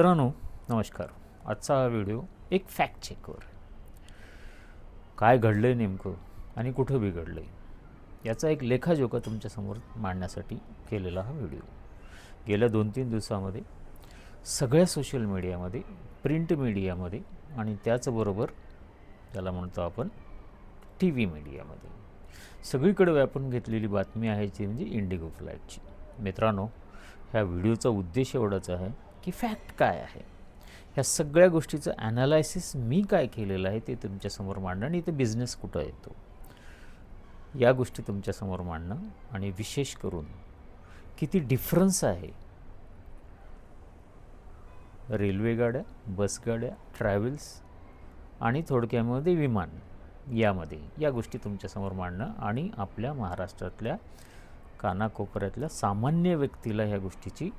मित्रांनो नमस्कार. आजचा हा व्हिडिओ एक फॅक्ट चेकवर काय घडलं आहे नेमकं आणि कुठं बिघडलं आहे याचा एक लेखाजोखा तुमच्यासमोर मांडण्यासाठी केलेला हा व्हिडिओ. गेल्या 2-3 दिवसामध्ये सगळ्या सोशल मीडियामध्ये, प्रिंट मीडियामध्ये आणि त्याचबरोबर त्याला म्हणतो आपण टी व्ही मीडियामध्ये सगळीकडे व्यापून घेतलेली बातमी आहे ती म्हणजे इंडिगो फ्लाईटची. मित्रांनो, ह्या व्हिडिओचा उद्देश एवढाच आहे की फॅक्ट काय आहे, ह्या सगळ्या गोष्टीचं ॲनालायसिस मी काय केलेलं आहे ते तुमच्यासमोर मांडणं आणि इथे बिझनेस कुठं येतो या गोष्टी तुमच्यासमोर मांडणं आणि विशेष करून किती डिफरन्स आहे रेल्वे गाड्या, बस गाड्या, ट्रॅव्हल्स आणि थोडक्यामध्ये विमान यामध्ये या गोष्टी तुमच्यासमोर मांडणं आणि आपल्या महाराष्ट्रातल्या कानाकोपऱ्यातल्या सामान्य व्यक्तीला ह्या गोष्टीची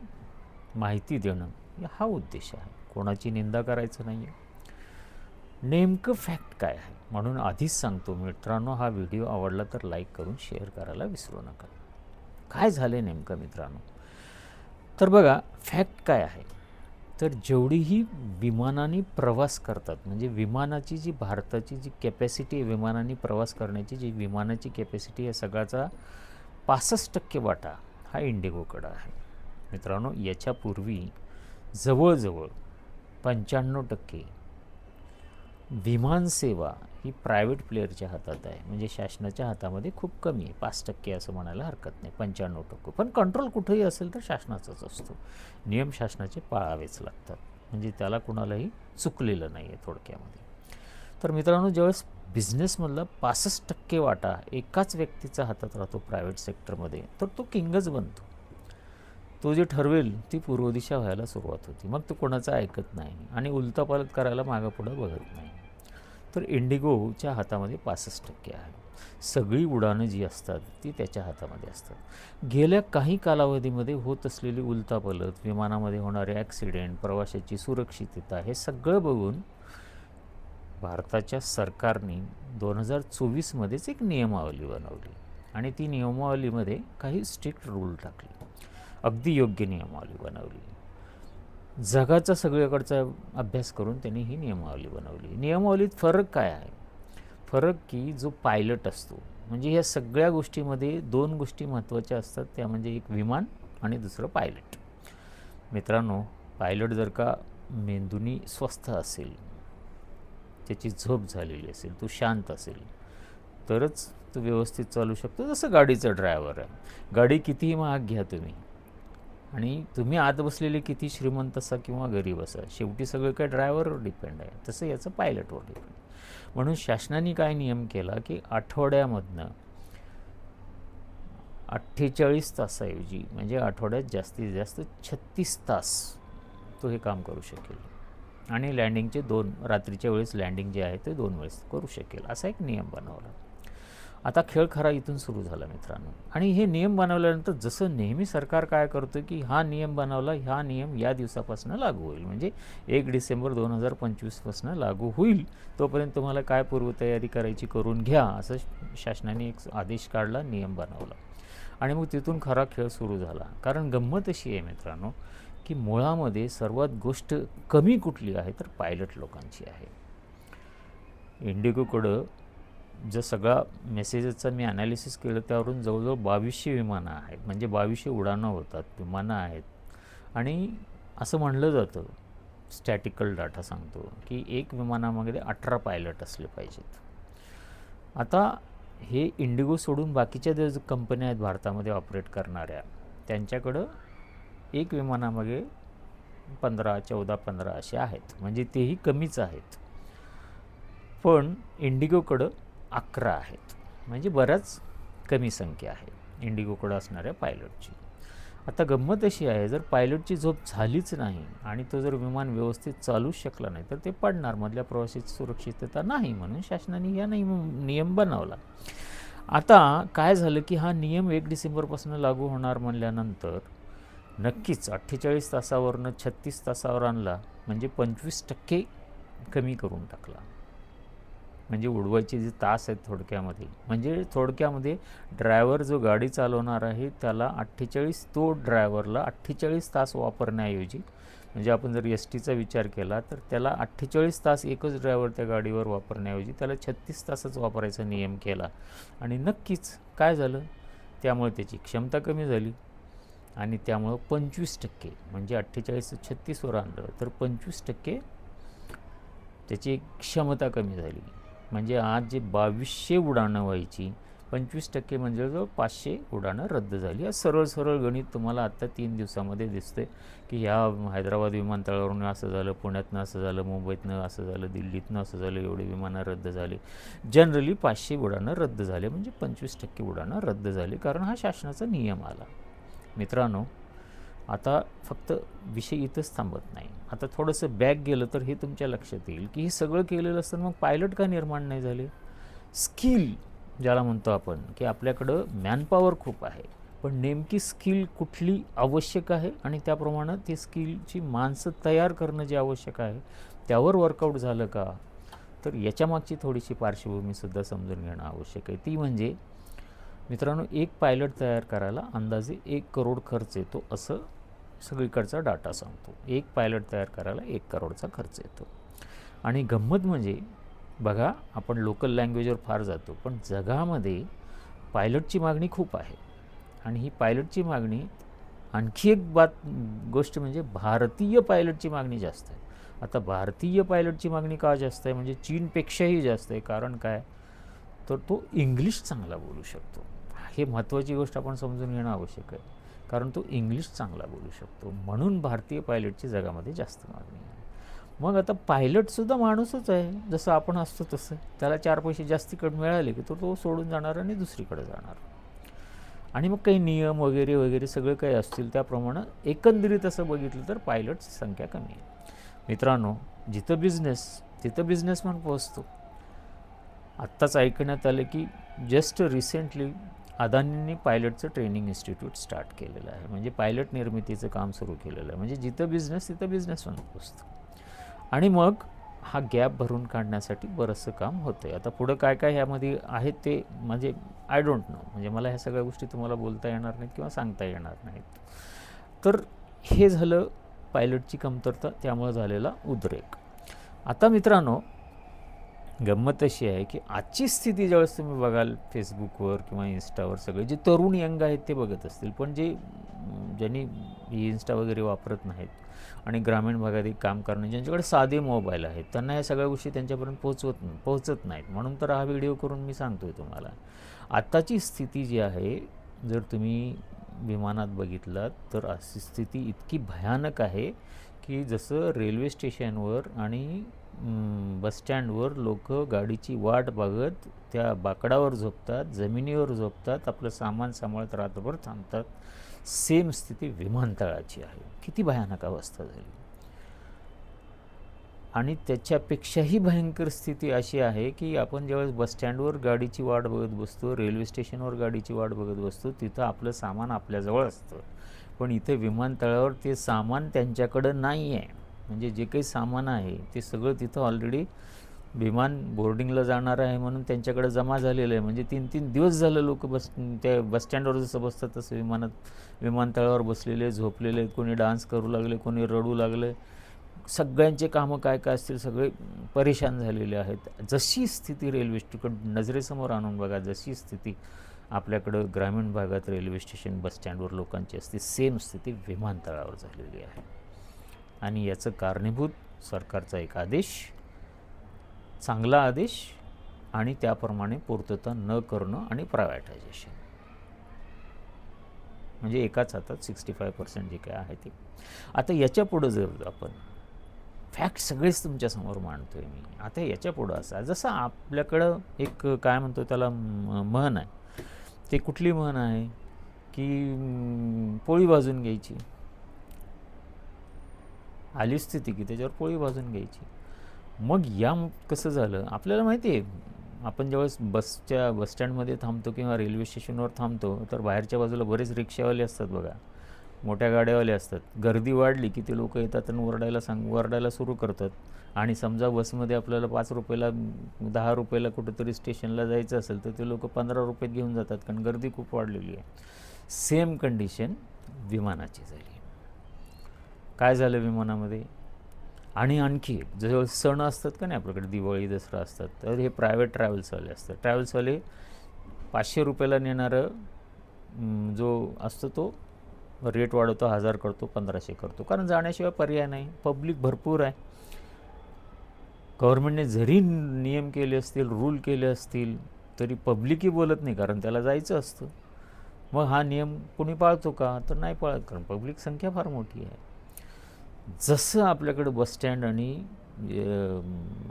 माहिती देणं हा उद्देश आहे. कोणाची निंदा करायचं नाही आहे. नेमकं फॅक्ट काय आहे म्हणून आधीच सांगतो मित्रांनो, हा व्हिडिओ आवडला तर लाईक करून शेअर करायला विसरू नका. काय झालं आहे नेमकं मित्रांनो, तर बघा फॅक्ट काय आहे, तर जेवढीही विमानाने प्रवास करतात म्हणजे विमानाची जी भारताची जी कॅपॅसिटी आहे, विमानाने प्रवास करण्याची जी विमानाची कॅपॅसिटी आहे सगळ्याचा 65% वाटा हा इंडिगोकडं आहे. मित्रांनो, याच्यापूर्वी जवळजवळ 95% विमानसेवा ही प्रायव्हेट प्लेअरच्या हातात आहे, म्हणजे शासनाच्या हातामध्ये खूप कमी आहे. 5% असं म्हणायला हरकत नाही, 95%. पण कंट्रोल कुठेही असेल तर शासनाचाच असतो. नियम शासनाचे पाळावेच लागतात, म्हणजे त्याला कुणालाही चुकलेलं नाही आहे थोडक्यामध्ये. तर मित्रांनो, ज्यावेळेस बिझनेसमधला 65% वाटा एकाच व्यक्तीचा हातात राहतो प्रायव्हेट सेक्टरमध्ये, तर तो किंगच बनतो. तो जे ठरवेल ती पूर्व दिशा व्हायला सुरुवात होती. मग तो कोणाचं ऐकत नाही आणि उलतापालत करायला मागं पुढं बघत नाही. तर इंडिगोच्या हातामध्ये 65% आहे. सगळी उडाणं जी असतात ती त्याच्या हातामध्ये असतात. गेल्या काही कालावधीमध्ये होत असलेली उलतापालत, विमानामध्ये होणारे ॲक्सिडेंट, प्रवाशाची सुरक्षितता हे सगळं बघून भारताच्या सरकारने 2024मध्येच एक नियमावली बनवली आणि ती नियमावलीमध्ये काही स्ट्रिक्ट रूल टाकले. अगदी योग्य नियमावली बनवली. जगाचा सगळीकडचा अभ्यास करून त्यांनी ही नियमावली बनवली. नियमावलीत फरक काय आहे? फरक की जो पायलट असतो, म्हणजे या सगळ्या गोष्टीमध्ये 2 गोष्टी महत्त्वाच्या असतात, त्या म्हणजे एक विमान आणि दुसरं पायलट. मित्रांनो, पायलट जर का मेंदूनी स्वस्थ असेल, त्याची झोप झालेली असेल, तो शांत असेल, तरच तो व्यवस्थित चालू शकतो. जसं गाडीचा ड्रायव्हर आहे. गाडी कितीही महाग घ्या तुम्ही आणि तुम्ही आत बसलेले किती श्रीमंत असा किंवा गरीब असा, शेवटी सगळं काय ड्रायव्हरवर डिपेंड आहे. तसं याचं पायलटवर डिपेंड. म्हणून शासनाने काय नियम केला की आठवड्यामधनं 48 तासाऐवजी म्हणजे आठवड्यात जास्तीत जास्त 36 तास तो हे काम करू शकेल आणि लँडिंगचे 2 रात्रीच्या वेळेस लँडिंग जे आहे ते 2 वेळेस करू शकेल, असा एक नियम बनवला. आता खेळ खरा इथून सुरू झाला मित्रांनो. आणि हे नियम बनवल्यानंतर जसं नेहमी सरकार काय करतं की हा नियम बनवला, हा नियम या दिवसापासून लागू होईल, म्हणजे 1 डिसेंबर 2025पासून लागू होईल, तोपर्यंत तुम्हाला काय पूर्वतयारी करायची करून घ्या, असं शासनाने एक आदेश काढला, नियम बनवला आणि मग तिथून खरा खेळ सुरू झाला. कारण गंमत अशी आहे मित्रांनो की मुळामध्ये सर्वात गोष्ट कमी कुठली आहे तर पायलट लोकांची आहे. इंडिगोकडं जर सगळा मेसेजेसचा मी ॲनालिसिस केलं त्यावरून जवळजवळ 2200 विमानं आहेत, म्हणजे 2200 उड्डाणं होतात, विमानं आहेत. आणि असं म्हणलं जातं, स्टॅटिकल डाटा सांगतो की एक विमानामध्ये 18 पायलट असले पाहिजेत. आता हे इंडिगो सोडून बाकीच्या ज्या कंपन्या आहेत भारतामध्ये ऑपरेट करणाऱ्या, त्यांच्याकडं एक विमानामध्ये 15, 14, 15 असे आहेत, म्हणजे तेही कमीच आहेत. पण इंडिगोकडं 11 आहेत, म्हणजे बऱ्याच कमी संख्या आहे इंडिगोकडं असणाऱ्या पायलटची. आता गंमत अशी आहे, जर पायलटची झोप झालीच नाही आणि तो जर विमान व्यवस्थित चालूच शकला नाही तर ते पडणार, मधल्या प्रवासाची सुरक्षितता नाही, म्हणून शासनाने हा नियम बनवला. आता काय झालं की हा नियम 1 डिसेंबरपासून लागू होणार म्हणल्यानंतर नक्कीच 48 तासावरनं 36 तासावर आणला, म्हणजे 25% कमी करून टाकला. म्हणजे उडवायचे जे तास आहेत थोडक्यामध्ये, म्हणजे थोडक्यामध्ये ड्रायव्हर जो गाडी चालवणार आहे त्याला 48 तो ड्रायव्हरला 48 तास वापरण्याऐवजी म्हणजे आपण जर एस टीचा विचार केला तर त्याला 48 तास एकच ड्रायव्हर त्या गाडीवर वापरण्याऐवजी त्याला 36 तासच वापरायचा नियम केला आणि नक्कीच काय झालं, त्यामुळे त्याची क्षमता कमी झाली आणि त्यामुळं 25% म्हणजे 48 36वर आणलं तर 25% त्याची क्षमता कमी झाली. म्हणजे आज जे 2200 उड्डाणं व्हायची 25% म्हणजे जवळ 500 उड्डाणं रद्द झाली. आज सरळ सरळ गणित तुम्हाला आत्ता 3 दिवसामध्ये दिसते की ह्या हैदराबाद विमानतळावरून असं झालं, पुण्यातनं असं झालं, मुंबईतनं असं झालं, दिल्लीतनं असं झालं, एवढे विमानं रद्द झाले. जनरली 500 उड्डाणं रद्द झाले म्हणजे 25% उड्डाणं रद्द झाली, कारण हा शासनाचा नियम आला. मित्रांनो, आता फक्त विषय इथंच थांबत नाही. आता थोडंसं बॅक गेलं तर हे तुमच्या लक्षात येईल की हे सगळं केलेलं असताना मग पायलट का निर्माण नाही झाले. स्किल ज्याला म्हणतो आपण की आपल्याकडं मॅनपॉवर खूप आहे, पण नेमकी स्किल कुठली आवश्यक आहे आणि त्याप्रमाणे ती स्किलची माणसं तयार करणं जे आवश्यक आहे त्यावर वर्कआउट झालं का. तर याच्यामागची थोडीशी पार्श्वभूमीसुद्धा समजून घेणं आवश्यक आहे. ती म्हणजे मित्रांनो, एक पायलट तयार करायला अंदाजे 1 करोड खर्च येतो असं सगळीकडचा डाटा सांगतो. एक पायलट तयार करायला 1 करोडचा खर्च येतो. आणि गंमत म्हणजे बघा, आपण लोकल लँग्वेजवर फार जातो, पण जगामध्ये पायलटची मागणी खूप आहे. आणि ही पायलटची मागणी आणखी एक गोष्ट म्हणजे भारतीय पायलटची मागणी जास्त आहे. आता भारतीय पायलटची मागणी का जास्त आहे म्हणजे चीनपेक्षाही जास्त आहे. कारण काय, तर तो इंग्लिश चांगला बोलू शकतो. हे महत्त्वाची गोष्ट आपण समजून घेणं आवश्यक आहे, कारण तो इंग्लिश चांगला बोलू शकतो, म्हणून भारतीय पायलटची जगामध्ये जास्त मागणी आहे. मग आता पायलटसुद्धा माणूसच आहे, जसं आपण असतो तसं. त्याला 4 पैसे जास्तीकडे मिळाले की तो सोडून जाणार आणि दुसरीकडे जाणार. आणि मग काही नियम वगैरे वगैरे सगळं काही असतील त्याप्रमाणे एकंदरीत असं बघितलं तर पायलटची संख्या कमी आहे. मित्रांनो, जिथं बिझनेस तिथं बिझनेसमॅन पोहोचतो. आत्ताच ऐकण्यात आलं की जस्ट रिसेंटली अदानींनी पायलटचं ट्रेनिंग इन्स्टिट्यूट स्टार्ट केलेलं आहे. म्हणजे पायलट निर्मितीचं काम सुरू केलेलं आहे. म्हणजे जिथं बिझनेस तिथं बिझनेसमॅन पोहोचतो. आणि मग हा गॅप भरून काढण्यासाठी बरंचसं काम होतं आहे. आता पुढं काय काय ह्यामध्ये आहेत ते म्हणजे आय डोंट नो, म्हणजे मला ह्या सगळ्या गोष्टी तुम्हाला बोलता येणार नाहीत किंवा सांगता येणार नाहीत. तर हे झालं पायलटची कमतरता, त्यामुळे झालेला उद्रेक. आता मित्रांनो, गंमत अशी आहे की आजची स्थिती ज्यावेळेस तुम्ही बघाल फेसबुकवर किंवा इन्स्टावर, सगळे जे तरुण यंग आहेत ते बघत असतील, पण ज्यांनी इन्स्टा वगैरे वापरत नाहीत आणि ग्रामीण भागात काम करणं, ज्यांच्याकडे साधे मोबाईल आहेत, त्यांना ह्या सगळ्या गोष्टी त्यांच्यापर्यंत पोहोचत नाहीत. म्हणून तर हा व्हिडिओ करून मी सांगतो आहे तुम्हाला. आत्ताची स्थिती जी आहे, जर तुम्ही विमानात बघितलात तर अशी स्थिती इतकी भयानक आहे की जसं रेल्वे स्टेशनवर आणि बसस्टँडवर लोक गाडीची वाट बघत त्या बाकडावर झोपतात, जमिनीवर झोपतात, आपलं सामान सांभाळत रात्रभर थांबतात. सेम स्थिती विमानतळाची आहे. किती भयानक अवस्था झाली. आणि त्याच्यापेक्षाही भयंकर स्थिती अशी आहे की आपण ज्यावेळेस बसस्टँडवर गाडीची वाट बघत बसतो, रेल्वे स्टेशनवर गाडीची वाट बघत बसतो, तिथं आपलं सामान आपल्याजवळ असतं, पण इथे विमानतळावर ते सामान त्यांच्याकडं नाही आहे. म्हणजे जे काही सामान आहे ते सगळं तिथं ऑलरेडी विमान बोर्डिंगला जाणार आहे म्हणून त्यांच्याकडे जमा झालेलं आहे. म्हणजे 3-3 दिवस झालं लोक त्या बसस्टँडवर जसं बसतात तसं विमानतळावर बसलेले, झोपलेले, कोणी डान्स करू लागले, कोणी रडू लागले. सगळ्यांचे कामं काय काय असतील सगळे परेशान झालेले आहेत. जशी स्थिती रेल्वे स्टेशन नजरेसमोर आणून बघा, जशी स्थिती आपल्याकडं ग्रामीण भागात रेल्वे स्टेशन बसस्टँडवर लोकांची असते, सेम स्थिती विमानतळावर झालेली आहे. आणि याचं कारणीभूत सरकारचा एक आदेश, चांगला आदेश, आणि त्याप्रमाणे पूर्तता न करणं आणि प्रायव्हेटायझेशन. म्हणजे एकाच हातात 65% जे काय आहे ते. आता याच्या पुढं जर आपण फॅक्ट सगळेच तुमच्यासमोर मांडतो आहे मी. आता याच्या पुढं असं जसं आपल्याकडं एक काय म्हणतो त्याला म्हण आहे. ते कुठली म्हण आहे की पोळी भाजून घ्यायची. आली स्थिती की त्याच्यावर पोळी भाजून घ्यायची. मग कसं झालं आपल्याला माहिती आहे, आपण ज्यावेळेस बसस्टँडमध्ये थांबतो किंवा रेल्वे स्टेशनवर थांबतो तर बाहेरच्या बाजूला बरेच रिक्षावाले असतात बघा, मोठ्या गाड्यावाले असतात. गर्दी वाढली की ते लोक येतात आणि वरडायला सुरू करतात. आणि समजा बसमध्ये आपल्याला 5 रुपयाला 10 रुपयाला कुठंतरी स्टेशनला जायचं असेल तर ते लोक 15 रुपयात घेऊन जातात, कारण गर्दी खूप वाढलेली आहे. सेम कंडिशन विमानाची झाली. काय झालं विमानामध्ये? आणि आणखी जर सण असतात का नाही आपल्याकडे, दिवाळी दसरा असतात, तर हे प्रायव्हेट ट्रॅव्हल्सवाले असतात. ट्रॅव्हल्सवाले 500 रुपयाला नेणारं जो असतो तो रेट वाढवतो, 1000 करतो, 1500 करतो, कारण जाण्याशिवाय पर्याय नाही. पब्लिक भरपूर आहे. गव्हर्नमेंटने जरी नियम केले असतील, रूल केले असतील, तरी पब्लिकही बोलत नाही, कारण त्याला जायचं असतं. मग हा नियम कोणी पाळतो का? तर नाही पाळत, कारण पब्लिक संख्या फार मोठी आहे. जसं आपल्याकडं बसस्टँड आणि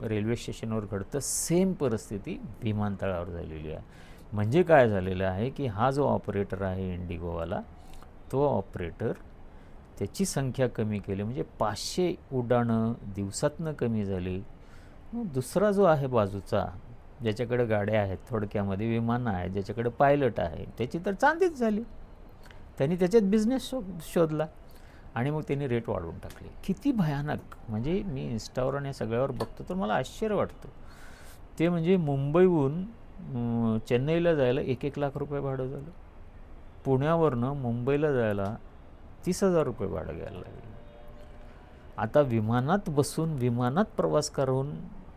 रेल्वे स्टेशनवर घडतं, सेम परिस्थिती विमानतळावर झालेली आहे. म्हणजे काय झालेलं आहे की हा जो ऑपरेटर आहे इंडिगोवाला, तो ऑपरेटर त्याची संख्या कमी केली, म्हणजे 500 उड्डाणं दिवसातनं कमी झाली. मग दुसरा जो आहे बाजूचा, ज्याच्याकडे गाड्या आहेत, थोडक्यामध्ये विमानं आहेत, ज्याच्याकडे पायलट आहे, त्याची तर चांदीच झाली. त्यांनी त्याच्यात बिझनेस शोधला आणि मग त्यांनी रेट वाढवून टाकले. किती भयानक! म्हणजे मी इन्स्टावर आणि सगळ्यावर बघतो तर मला आश्चर्य वाटतं. ते म्हणजे मुंबईहून चेन्नईला जायला 1-1 लाख रुपये भाडं झालं. पुण्यावरनं मुंबईला जायला 30,000 रुपये भाडं घ्यायला लागलं. आता विमानात बसून, विमानात प्रवास करून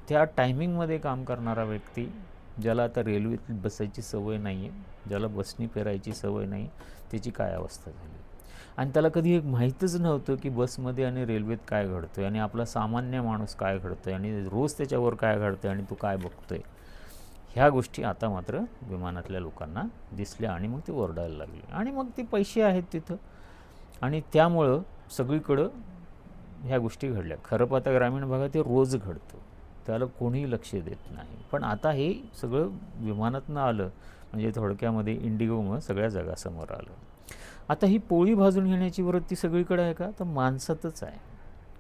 त्या टायमिंगमध्ये काम करणारा व्यक्ती, ज्याला आता रेल्वेत बसायची सवय नाही आहे, ज्याला बसनी फिरायची सवय नाही, त्याची काय अवस्था झाली. आणि त्याला कधी एक माहीतच नव्हतं की बसमध्ये आणि रेल्वेत काय घडतं आहे, आणि आपला सामान्य माणूस काय घडतो आहे, आणि रोज त्याच्यावर काय घडतं आहे, आणि तो काय बघतो आहे. ह्या गोष्टी आता मात्र विमानातल्या लोकांना दिसल्या आणि मग ते ओरडायला लागले. आणि मग ते पैसे आहेत तिथं, आणि त्यामुळं सगळीकडं ह्या गोष्टी घडल्या. खरं पाहता ग्रामीण भागात हे रोज घडतं, त्याला कोणीही लक्ष देत नाही. पण आता हे सगळं विमानातनं आलं, म्हणजे थोडक्यामध्ये इंडिगोमुळं सगळ्या जगासमोर आलं. आता ही पोळी भाजून घेण्याची वृत्ती सगळीकडे आहे का? तर माणसातच आहे.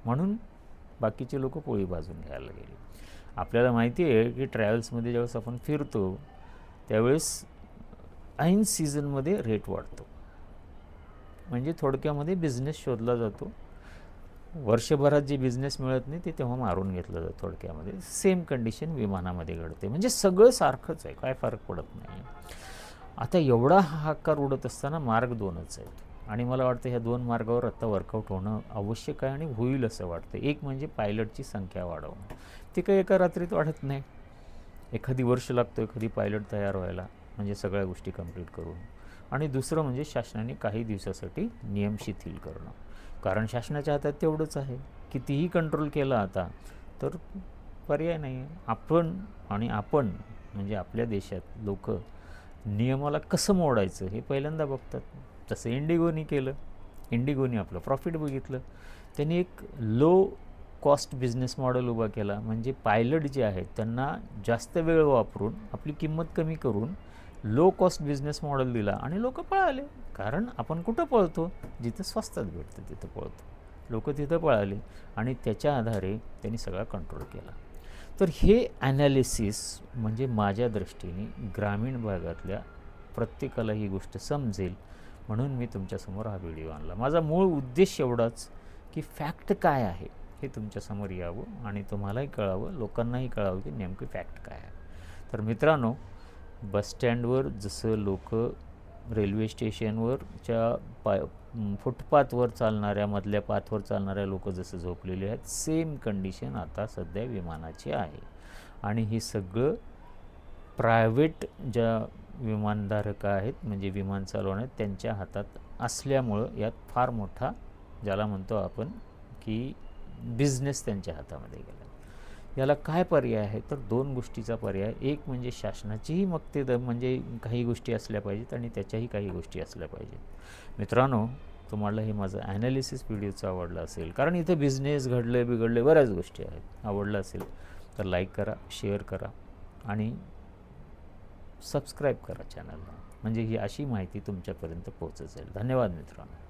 म्हणून बाकीचे लोक पोळी भाजून घ्यायला गेले. आपल्याला माहिती आहे की ट्रॅव्हल्समध्ये ज्यावेळेस आपण फिरतो त्यावेळेस ऐन सीझनमध्ये रेट वाढतो, म्हणजे थोडक्यामध्ये बिझनेस शोधला जातो. वर्षभरात जे बिझनेस मिळत नाही ते तेव्हा मारून घेतलं जातं थोडक्यामध्ये. सेम कंडिशन विमानामध्ये घडते, म्हणजे सगळं सारखंच आहे, काय फरक पडत नाही. आता एवढा हाहाकार उडत असताना मार्ग 2च आहेत, आणि मला वाटतं ह्या 2 मार्गावर आता वर्कआउट होणं आवश्यक आहे आणि होईल असं वाटतं. एक म्हणजे पायलटची संख्या वाढवणं. ती काही एका रात्रीत वाढत नाही, एखादी वर्ष लागतो एखादी पायलट तयार व्हायला, म्हणजे सगळ्या गोष्टी कंप्लीट करून. आणि दुसरं म्हणजे शासनाने काही दिवसासाठी नियम शिथिल करणं, कारण शासनाच्या हातात तेवढंच आहे. कितीही कंट्रोल केला आता तर पर्याय नाही आहे. आपण म्हणजे आपल्या देशात लोक नियमाला कसं मोडायचं हे पहिल्यांदा बघतात. तसं इंडिगोनी केलं. इंडिगोनी आपलं प्रॉफिट बघितलं. त्यांनी एक लो कॉस्ट बिझनेस मॉडेल उभा केला, म्हणजे पायलट जे आहेत त्यांना जास्त वेळ वापरून आपली किंमत कमी करून लो कॉस्ट बिझनेस मॉडेल दिला, आणि लोक पळाले. कारण आपण कुठं पळतो? जिथं स्वस्तात भेटतं तिथं पळतो. लोक तिथं पळाले आणि त्याच्या आधारे त्यांनी सगळा कंट्रोल केला. तर हे ॲनालिसिस म्हणजे माझ्या दृष्टीने ग्रामीण भागातल्या प्रत्येकाला ही गोष्ट समजेल म्हणून मी तुमच्यासमोर हा व्हिडिओ आणला. माझा मूळ उद्देश एवढाच की फॅक्ट काय आहे हे तुमच्यासमोर यावं आणि तुम्हालाही कळावं, लोकांनाही कळावं की नेमकं फॅक्ट काय आहे. तर मित्रांनो, बसस्टँडवर जसं लोक रेल्वे स्टेशनवरच्या फुटपाथवर चालणाऱ्या, मधल्या पाथवर चालणाऱ्या लोक जसं झोपलेले आहेत, सेम कंडिशन आता सध्या विमानाची आहे. आणि हे सगळं प्रायव्हेट ज्या विमानधारक आहेत, म्हणजे विमान चालवण्यात त्यांच्या हातात असल्यामुळं यात फार मोठा, ज्याला म्हणतो आपण की बिझनेस त्यांच्या हातामध्ये गेला. याला काय पर्याय आहे? तर 2 गोष्टीचा पर्याय. एक म्हणजे शासनाचीही मक्तेदारी, म्हणजे काही गोष्टी असल्या पाहिजेत आणि त्याच्याही काही गोष्टी असल्या पाहिजेत. मित्रांनो, तुम्हाला हे माझं ॲनालिसिस व्हिडिओचं आवडलं असेल, कारण इथं बिझनेस घडले बिघडले बऱ्याच गोष्टी आहेत, आवडलं असेल तर लाईक करा, शेअर करा आणि सबस्क्राईब करा चॅनलला, म्हणजे ही अशी माहिती तुमच्यापर्यंत पोहोचत जाईल. धन्यवाद मित्रांनो.